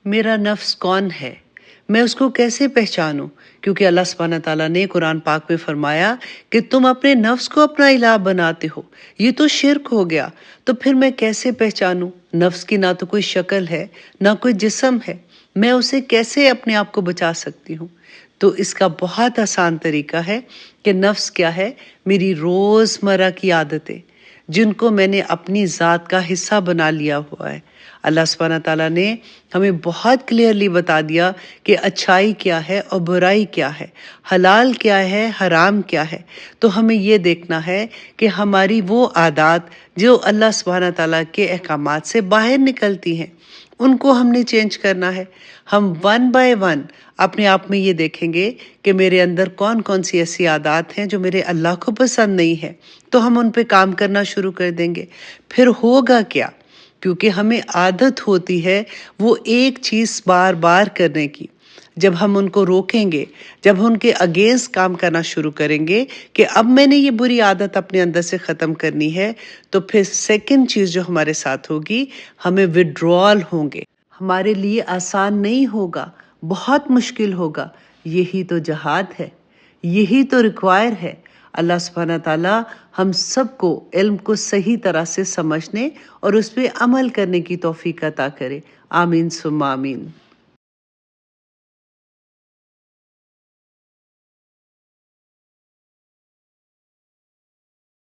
میرا نفس کون ہے؟ میں اس کو کیسے پہچانوں؟ کیونکہ اللہ سبحانہ تعالیٰ نے قرآن پاک میں فرمایا کہ تم اپنے نفس کو اپنا الہ بناتے ہو، یہ تو شرک ہو گیا۔ تو پھر میں کیسے پہچانوں؟ نفس کی نہ تو کوئی شکل ہے، نہ کوئی جسم ہے، میں اسے کیسے اپنے آپ کو بچا سکتی ہوں؟ تو اس کا بہت آسان طریقہ ہے کہ نفس کیا ہے؟ میری روزمرہ کی عادتیں، جن کو میں نے اپنی ذات کا حصہ بنا لیا ہوا ہے۔ اللہ سبحانہ تعالیٰ نے ہمیں بہت کلیئرلی بتا دیا کہ اچھائی کیا ہے اور برائی کیا ہے، حلال کیا ہے، حرام کیا ہے۔ تو ہمیں یہ دیکھنا ہے کہ ہماری وہ عادات جو اللہ سبحانہ تعالیٰ کے احکامات سے باہر نکلتی ہیں، ان کو ہم نے چینج کرنا ہے۔ ہم ون بائی ون اپنے آپ میں یہ دیکھیں گے کہ میرے اندر کون کون سی ایسی عادات ہیں جو میرے اللہ کو پسند نہیں ہے، تو ہم ان پہ کام کرنا شروع کر دیں گے۔ پھر ہوگا کیا؟ کیونکہ ہمیں عادت ہوتی ہے وہ ایک چیز بار بار کرنے کی۔ جب ہم ان کو روکیں گے، جب ان کے اگینسٹ کام کرنا شروع کریں گے کہ اب میں نے یہ بری عادت اپنے اندر سے ختم کرنی ہے، تو پھر سیکنڈ چیز جو ہمارے ساتھ ہوگی، ہمیں وڈرول ہوں گے۔ ہمارے لیے آسان نہیں ہوگا، بہت مشکل ہوگا۔ یہی تو جہاد ہے، یہی تو ریکوائر ہے۔ اللہ سبحانہ تعالیٰ ہم سب کو علم کو صحیح طرح سے سمجھنے اور اس پہ عمل کرنے کی توفیق عطا کرے۔ آمین ثم آمین۔